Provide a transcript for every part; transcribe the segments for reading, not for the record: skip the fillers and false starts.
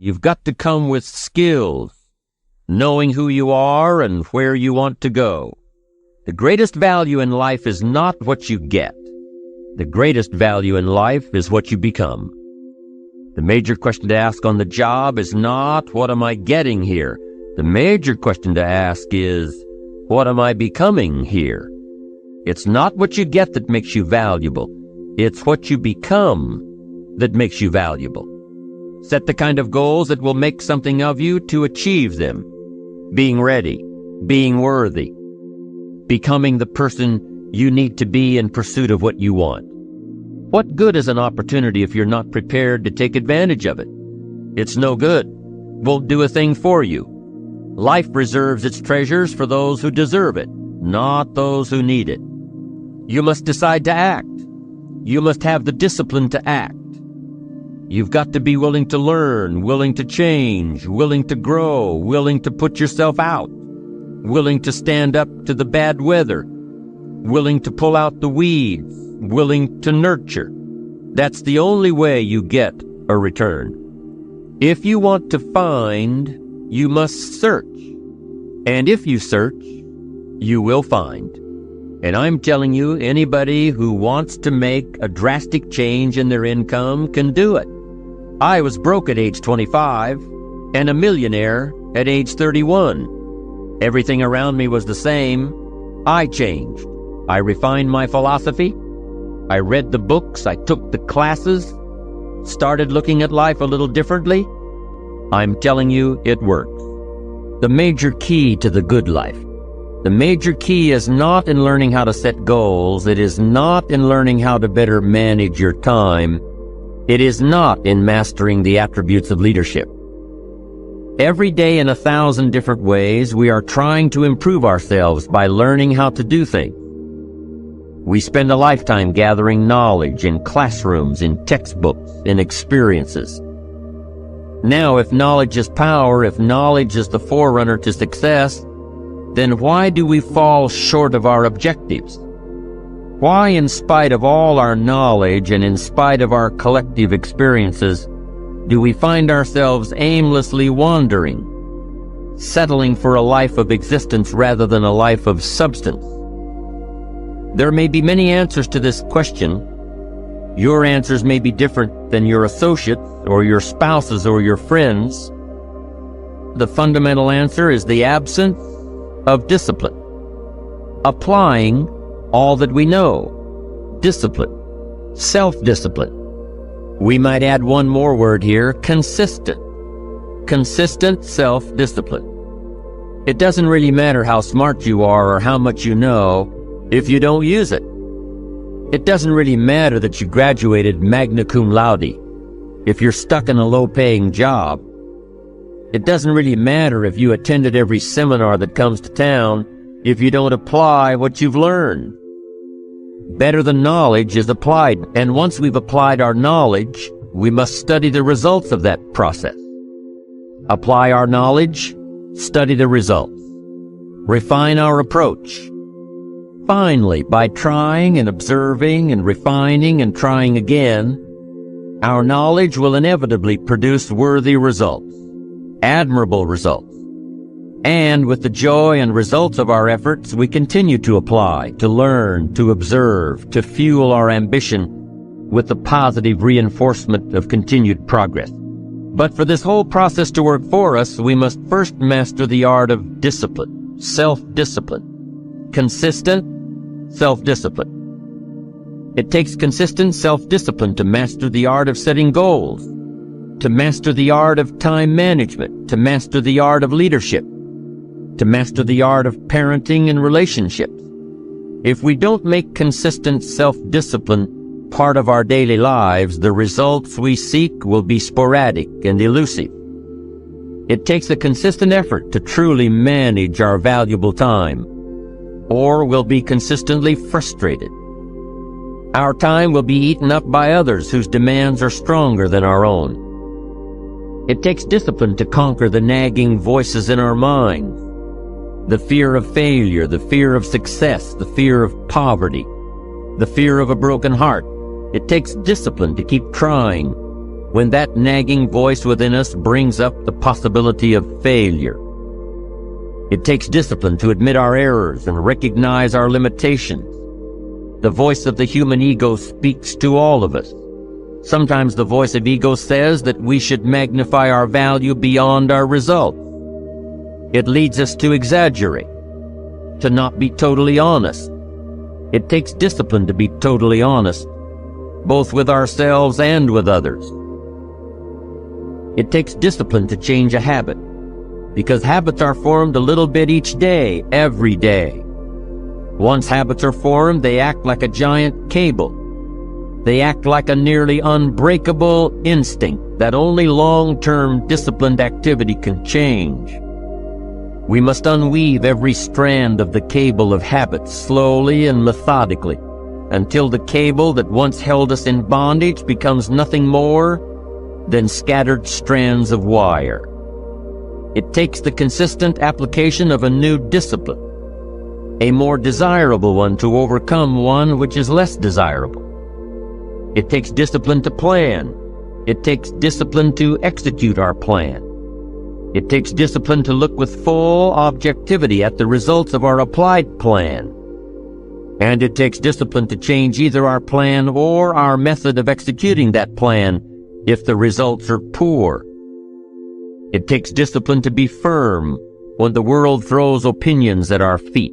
You've got to come with skills, knowing who you are and where you want to go. The greatest value in life is not what you get. The greatest value in life is what you become. The major question to ask on the job is not, what am I getting here? The major question to ask is, what am I becoming here? It's not what you get that makes you valuable. It's what you become that makes you valuable. Set the kind of goals that will make something of you to achieve them. Being ready, being worthy, becoming the person you need to be in pursuit of what you want. What good is an opportunity if you're not prepared to take advantage of it? It's no good. Won't do a thing for you. Life reserves its treasures for those who deserve it, not those who need it. You must decide to act. You must have the discipline to act. You've got to be willing to learn, willing to change, willing to grow, willing to put yourself out, willing to stand up to the bad weather, willing to pull out the weeds, willing to nurture. That's the only way you get a return. If you want to find, you must search. And if you search, you will find. And I'm telling you, anybody who wants to make a drastic change in their income can do it. I was broke at age 25 and a millionaire at age 31. Everything around me was the same. I changed. I refined my philosophy. I read the books, I took the classes, started looking at life a little differently. I'm telling you, it works. The major key to the good life. The major key is not in learning how to set goals. It is not in learning how to better manage your time. It is not in mastering the attributes of leadership. Every day in 1,000 different ways, we are trying to improve ourselves by learning how to do things. We spend a lifetime gathering knowledge in classrooms, in textbooks, in experiences. Now, if knowledge is power, if knowledge is the forerunner to success, then why do we fall short of our objectives? Why, in spite of all our knowledge and in spite of our collective experiences, do we find ourselves aimlessly wandering, settling for a life of existence rather than a life of substance? There may be many answers to this question. Your answers may be different than your associates or your spouses or your friends. The fundamental answer is the absence of discipline. Applying all that we know. Discipline. Self-discipline. We might add one more word here, consistent. Consistent self-discipline. It doesn't really matter how smart you are or how much you know if you don't use it. It doesn't really matter that you graduated magna cum laude if you're stuck in a low-paying job. It doesn't really matter if you attended every seminar that comes to town if you don't apply what you've learned. Better than knowledge is applied, and once we've applied our knowledge, we must study the results of that process. Apply our knowledge, study the results. Refine our approach. Finally, by trying and observing and refining and trying again, our knowledge will inevitably produce worthy results, admirable results. And with the joy and results of our efforts, we continue to apply, to learn, to observe, to fuel our ambition with the positive reinforcement of continued progress. But for this whole process to work for us, we must first master the art of discipline, self-discipline, consistent self-discipline. It takes consistent self-discipline to master the art of setting goals, to master the art of time management, to master the art of leadership, to master the art of parenting and relationships. If we don't make consistent self-discipline part of our daily lives, the results we seek will be sporadic and elusive. It takes a consistent effort to truly manage our valuable time, or we'll be consistently frustrated. Our time will be eaten up by others whose demands are stronger than our own. It takes discipline to conquer the nagging voices in our minds, the fear of failure, the fear of success, the fear of poverty, the fear of a broken heart. It takes discipline to keep trying when that nagging voice within us brings up the possibility of failure. It takes discipline to admit our errors and recognize our limitations. The voice of the human ego speaks to all of us. Sometimes the voice of ego says that we should magnify our value beyond our results. It leads us to exaggerate, to not be totally honest. It takes discipline to be totally honest, both with ourselves and with others. It takes discipline to change a habit, because habits are formed a little bit each day, every day. Once habits are formed, they act like a giant cable. They act like a nearly unbreakable instinct that only long-term disciplined activity can change. We must unweave every strand of the cable of habits slowly and methodically, until the cable that once held us in bondage becomes nothing more than scattered strands of wire. It takes the consistent application of a new discipline, a more desirable one to overcome one which is less desirable. It takes discipline to plan. It takes discipline to execute our plan. It takes discipline to look with full objectivity at the results of our applied plan. And it takes discipline to change either our plan or our method of executing that plan if the results are poor. It takes discipline to be firm when the world throws opinions at our feet.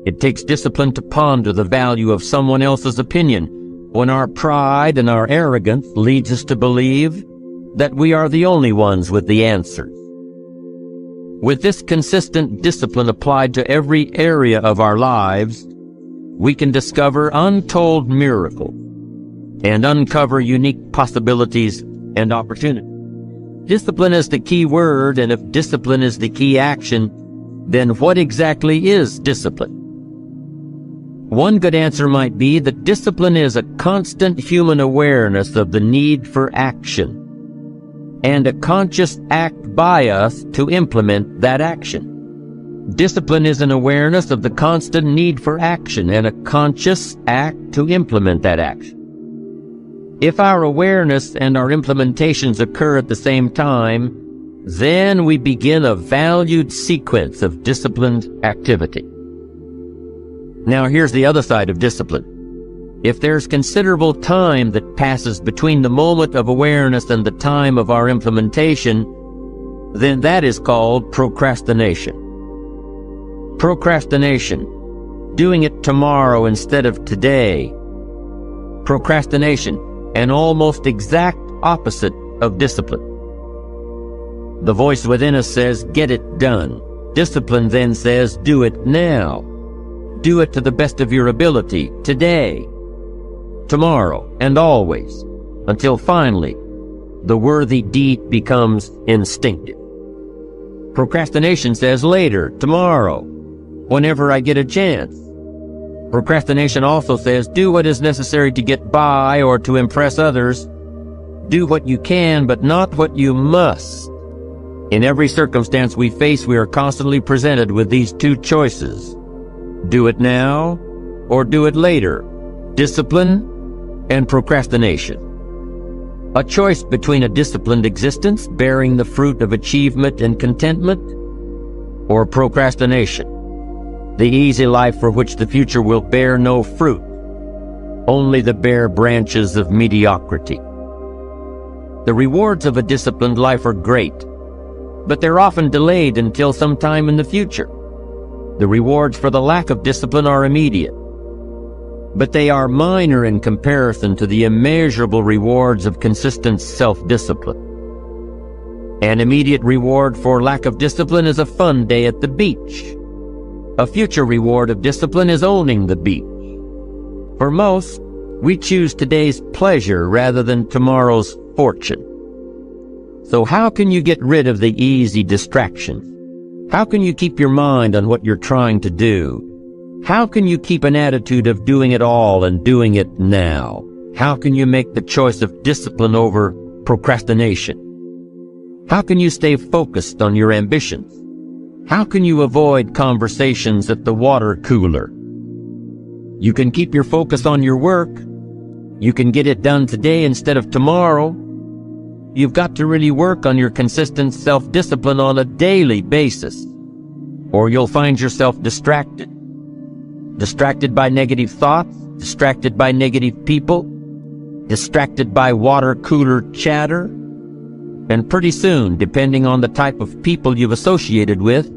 It takes discipline to ponder the value of someone else's opinion when our pride and our arrogance leads us to believe that we are the only ones with the answers. With this consistent discipline applied to every area of our lives, we can discover untold miracles and uncover unique possibilities and opportunities. Discipline is the key word, and if discipline is the key action, then what exactly is discipline? One good answer might be that discipline is a constant human awareness of the need for action and a conscious act by us to implement that action. Discipline is an awareness of the constant need for action and a conscious act to implement that action. If our awareness and our implementations occur at the same time, then we begin a valued sequence of disciplined activity. Now here's the other side of discipline. If there's considerable time that passes between the moment of awareness and the time of our implementation, then that is called procrastination. Procrastination, doing it tomorrow instead of today. Procrastination, an almost exact opposite of discipline. The voice within us says, get it done. Discipline then says, do it now. Do it to the best of your ability, today, tomorrow, and always, until finally, the worthy deed becomes instinctive. Procrastination says later, tomorrow, whenever I get a chance. Procrastination also says, do what is necessary to get by or to impress others. Do what you can, but not what you must. In every circumstance we face, we are constantly presented with these two choices. Do it now or do it later. Discipline and procrastination. A choice between a disciplined existence bearing the fruit of achievement and contentment, or procrastination, the easy life for which the future will bear no fruit, only the bare branches of mediocrity. The rewards of a disciplined life are great, but they're often delayed until some time in the future. The rewards for the lack of discipline are immediate, but they are minor in comparison to the immeasurable rewards of consistent self-discipline. An immediate reward for lack of discipline is a fun day at the beach. A future reward of discipline is owning the beach. For most, we choose today's pleasure rather than tomorrow's fortune. So how can you get rid of the easy distractions? How can you keep your mind on what you're trying to do? How can you keep an attitude of doing it all and doing it now? How can you make the choice of discipline over procrastination? How can you stay focused on your ambitions? How can you avoid conversations at the water cooler? You can keep your focus on your work. You can get it done today instead of tomorrow. you've got to really work on your consistent self-discipline on a daily basis, or you'll find yourself distracted. Distracted by negative thoughts, distracted by negative people, distracted by water cooler chatter, and pretty soon, depending on the type of people you've associated with,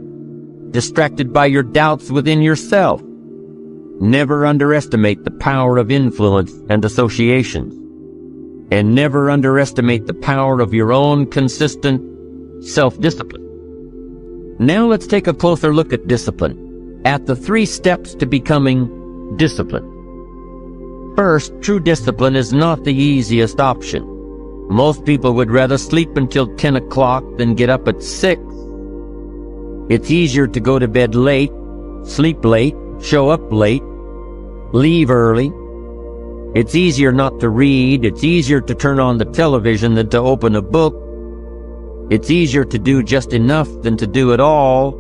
distracted by your doubts within yourself. Never underestimate the power of influence and associations, and never underestimate the power of your own consistent self-discipline. Now let's take a closer look at discipline, at the 3 steps to becoming disciplined. First, true discipline is not the easiest option. Most people would rather sleep until 10 o'clock than get up at 6. It's easier to go to bed late, sleep late, show up late, leave early. It's easier not to read. It's easier to turn on the television than to open a book. It's easier to do just enough than to do it all.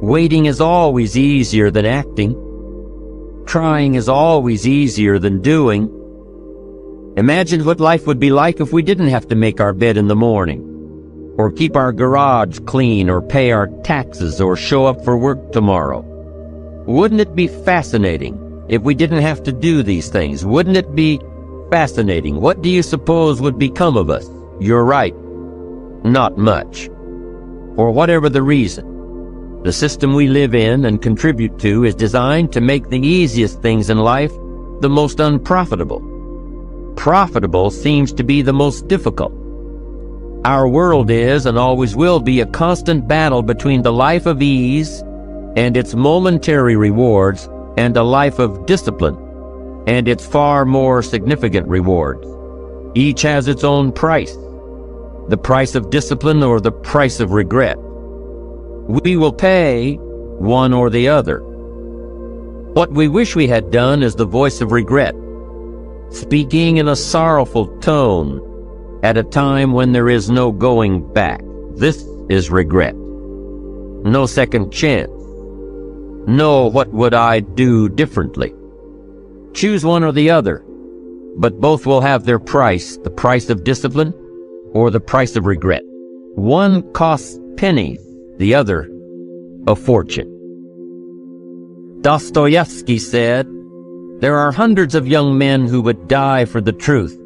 Waiting is always easier than acting. Trying is always easier than doing. Imagine what life would be like if we didn't have to make our bed in the morning, or keep our garage clean, or pay our taxes, or show up for work tomorrow. Wouldn't it be fascinating if we didn't have to do these things? Wouldn't it be fascinating? What do you suppose would become of us? You're right. Not much. For whatever the reason, the system we live in and contribute to is designed to make the easiest things in life the most unprofitable. Profitable seems to be the most difficult. Our world is and always will be a constant battle between the life of ease and its momentary rewards and a life of discipline and its far more significant rewards. Each has its own price, the price of discipline or the price of regret. We will pay one or the other. What we wish we had done is the voice of regret, speaking in a sorrowful tone at a time when there is no going back. This is regret. No second chance. No, what would I do differently? Choose one or the other, but both will have their price, the price of discipline or the price of regret. One costs pennies, the other a fortune. Dostoevsky said, "There are hundreds of young men who would die for the truth,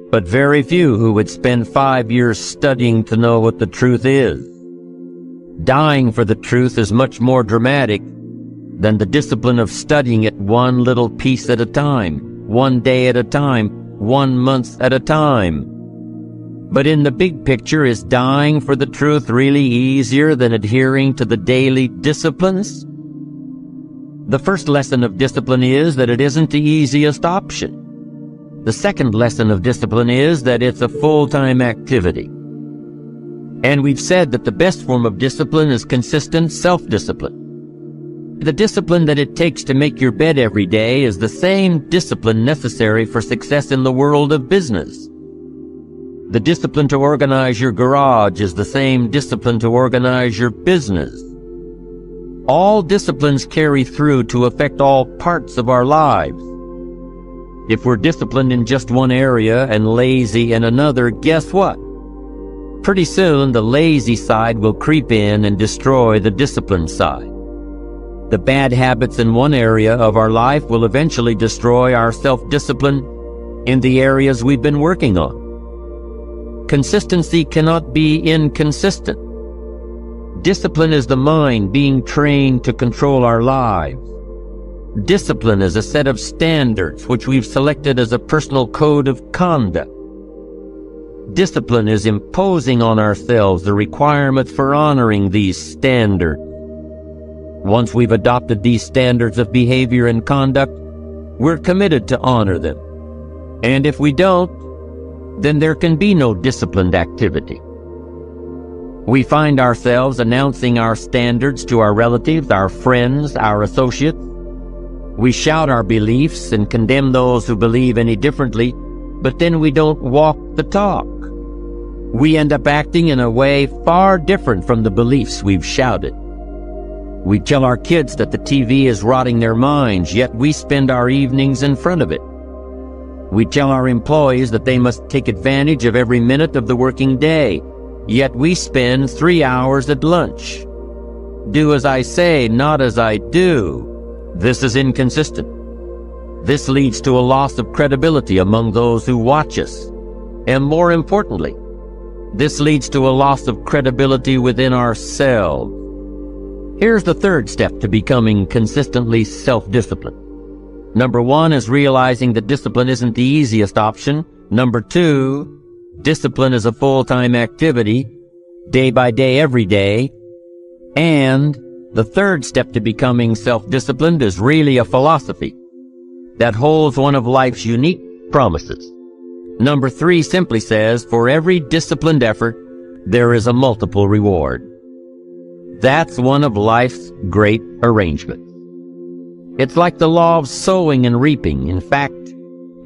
but very few who would spend 5 years studying to know what the truth is." Dying for the truth is much more dramatic than the discipline of studying it one little piece at a time, one day at a time, 1 month at a time. But in the big picture, is dying for the truth really easier than adhering to the daily disciplines? The first lesson of discipline is that it isn't the easiest option. The second lesson of discipline is that it's a full-time activity. And we've said that the best form of discipline is consistent self-discipline. The discipline that it takes to make your bed every day is the same discipline necessary for success in the world of business. The discipline to organize your garage is the same discipline to organize your business. All disciplines carry through to affect all parts of our lives. If we're disciplined in just one area and lazy in another, guess what? Pretty soon the lazy side will creep in and destroy the disciplined side. The bad habits in one area of our life will eventually destroy our self-discipline in the areas we've been working on. Consistency cannot be inconsistent. Discipline is the mind being trained to control our lives. Discipline is a set of standards which we've selected as a personal code of conduct. Discipline is imposing on ourselves the requirements for honoring these standards. Once we've adopted these standards of behavior and conduct, we're committed to honor them. And if we don't, then there can be no disciplined activity. We find ourselves announcing our standards to our relatives, our friends, our associates. We shout our beliefs and condemn those who believe any differently, but then we don't walk the talk. We end up acting in a way far different from the beliefs we've shouted. We tell our kids that the TV is rotting their minds, yet we spend our evenings in front of it. We tell our employees that they must take advantage of every minute of the working day, yet we spend 3 hours at lunch. Do as I say, not as I do. This is inconsistent. This leads to a loss of credibility among those who watch us. And more importantly, this leads to a loss of credibility within ourselves. Here's the third step to becoming consistently self-disciplined. Number 1 is realizing that discipline isn't the easiest option. Number 2, discipline is a full-time activity, day by day, every day. And the third step to becoming self-disciplined is really a philosophy that holds one of life's unique promises. Number 3 simply says, for every disciplined effort, there is a multiple reward. That's one of life's great arrangements. It's like the law of sowing and reaping. In fact,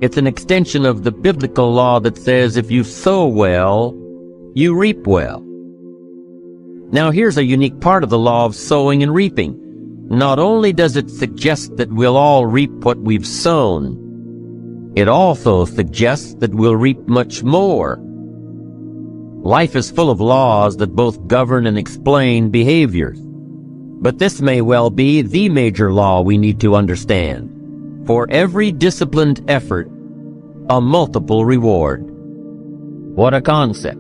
it's an extension of the biblical law that says if you sow well, you reap well. Now here's a unique part of the law of sowing and reaping. Not only does it suggest that we'll all reap what we've sown, it also suggests that we'll reap much more. Life is full of laws that both govern and explain behaviors. But this may well be the major law we need to understand. For every disciplined effort, a multiple reward. What a concept.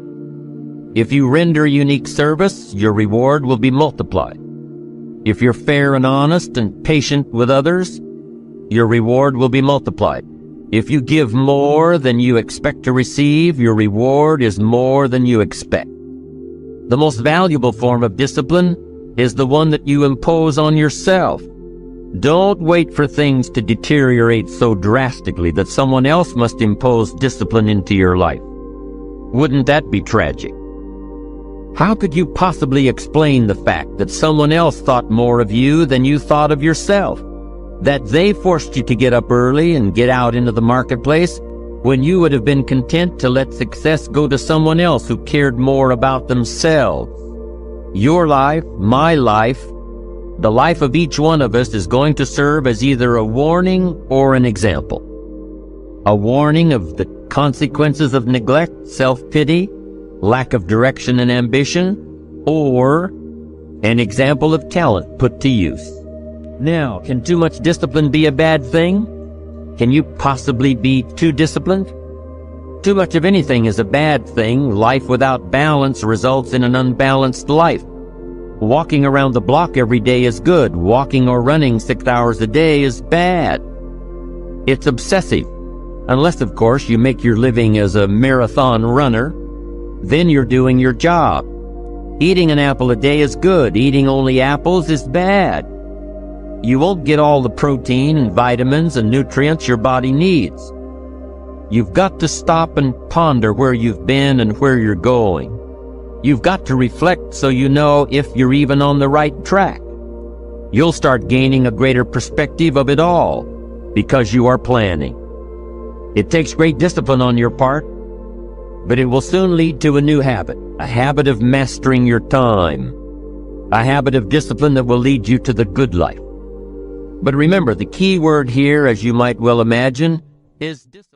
If you render unique service, your reward will be multiplied. If you're fair and honest and patient with others, your reward will be multiplied. If you give more than you expect to receive, your reward is more than you expect. The most valuable form of discipline is the one that you impose on yourself. Don't wait for things to deteriorate so drastically that someone else must impose discipline into your life. Wouldn't that be tragic? How could you possibly explain the fact that someone else thought more of you than you thought of yourself? That they forced you to get up early and get out into the marketplace when you would have been content to let success go to someone else who cared more about themselves? Your life, my life, the life of each one of us is going to serve as either a warning or an example. A warning of the consequences of neglect, self-pity, lack of direction and ambition, or an example of talent put to use. Now, can too much discipline be a bad thing? Can you possibly be too disciplined? Too much of anything is a bad thing. Life without balance results in an unbalanced life. Walking around the block every day is good. Walking or running 6 hours a day is bad. It's obsessive. Unless, of course, you make your living as a marathon runner. Then you're doing your job. Eating an apple a day is good. Eating only apples is bad. You won't get all the protein and vitamins and nutrients your body needs. You've got to stop and ponder where you've been and where you're going. You've got to reflect so you know if you're even on the right track. You'll start gaining a greater perspective of it all because you are planning. It takes great discipline on your part, but it will soon lead to a new habit, a habit of mastering your time, a habit of discipline that will lead you to the good life. But remember, the key word here, as you might well imagine, is discipline.